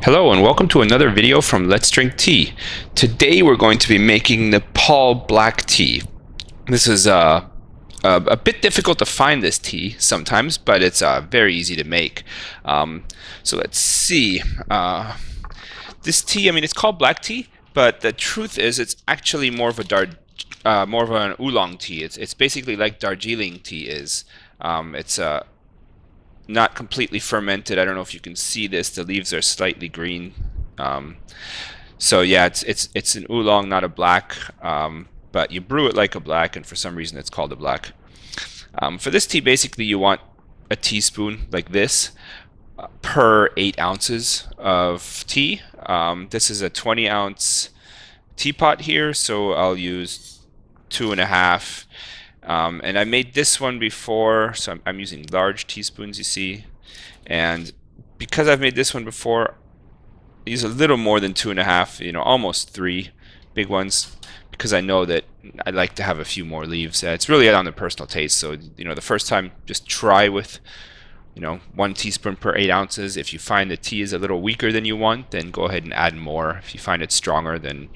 Hello and welcome to another video from Let's Drink Tea. Today we're going to be making Nepal black tea. This is a bit difficult to find this tea sometimes, but it's very easy to make. So let's see. This tea, it's called black tea, but the truth is it's actually more of an oolong tea. It's basically like Darjeeling tea is. It's not completely fermented. I don't know if you can see this. The leaves are slightly green. So yeah, it's an oolong, not a black. But you brew it like a black, and for some reason it's called a black. For this tea, basically you want a teaspoon like this per 8 ounces of tea. This is a 20-ounce teapot here, so I'll use 2.5. And I made this one before, so I'm using large teaspoons, you see. And because I've made this one before, I use a little more than 2.5, almost 3 big ones, because I know that I like to have a few more leaves. It's really on the personal taste. So, the first time, just try with, 1 teaspoon per 8 ounces. If you find the tea is a little weaker than you want, then go ahead and add more. If you find it stronger, then,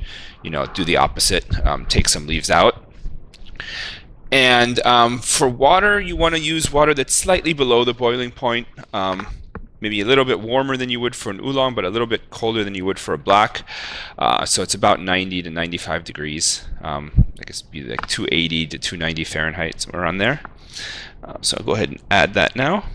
do the opposite. Take some leaves out. And for water, you want to use water that's slightly below the boiling point, maybe a little bit warmer than you would for an oolong, but a little bit colder than you would for a black. So it's about 90 to 95 degrees. I guess it'd be like 280 to 290 Fahrenheit, somewhere around there. So I'll go ahead and add that now.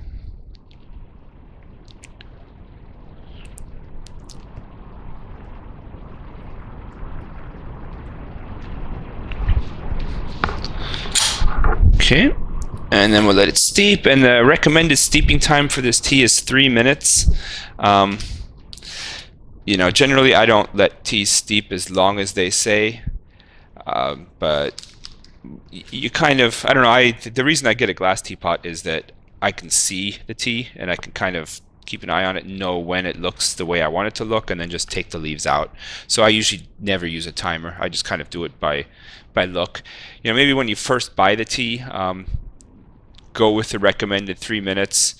Okay, and then we'll let it steep, and the recommended steeping time for this tea is 3 minutes. Generally I don't let teas steep as long as they say, but you kind of, I don't know, the reason I get a glass teapot is that I can see the tea, and I can kind of keep an eye on it, know when it looks the way I want it to look, and then just take the leaves out. So I usually never use a timer. I just kind of do it by look. Maybe when you first buy the tea, go with the recommended 3 minutes.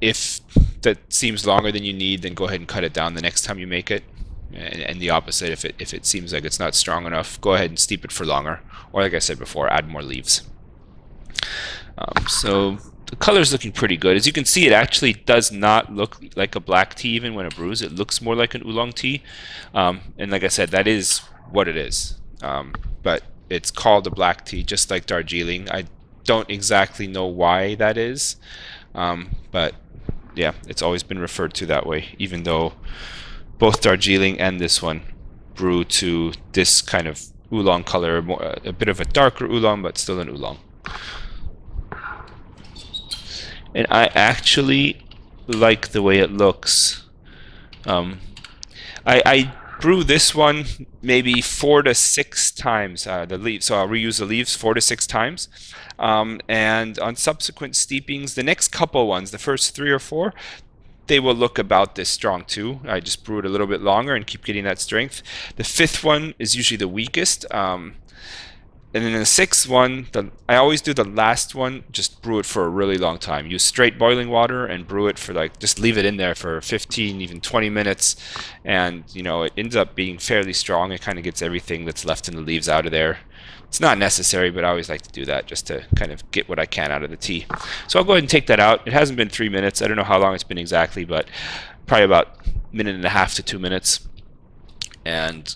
If that seems longer than you need, then go ahead and cut it down the next time you make it. And the opposite, if it seems like it's not strong enough, go ahead and steep it for longer. Or like I said before, add more leaves. So the color's looking pretty good. As you can see, it actually does not look like a black tea even when it brews. It looks more like an oolong tea. And like I said, that is what it is. But it's called a black tea, just like Darjeeling. I don't exactly know why that is. But yeah, it's always been referred to that way, even though both Darjeeling and this one brew to this kind of oolong color, a bit of a darker oolong, but still an oolong. And I actually like the way it looks. I brew this one maybe 4 to 6 times, the leaves, so I'll reuse the leaves 4 to 6 times. And on subsequent steepings, the next couple ones, the first 3 or 4, they will look about this strong too. I just brew it a little bit longer and keep getting that strength. The 5th one is usually the weakest. And then the 6th one, I always do the last one, just brew it for a really long time. Use straight boiling water and brew it for just leave it in there for 15, even 20 minutes. And, it ends up being fairly strong. It kind of gets everything that's left in the leaves out of there. It's not necessary, but I always like to do that just to kind of get what I can out of the tea. So I'll go ahead and take that out. It hasn't been 3 minutes. I don't know how long it's been exactly, but probably about 1.5 to 2 minutes. And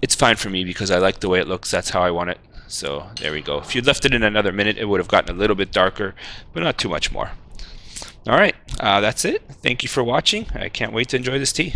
it's fine for me because I like the way it looks. That's how I want it. So there we go. If you'd left it in another minute, it would have gotten a little bit darker, but not too much more. All right, that's it. Thank you for watching. I can't wait to enjoy this tea.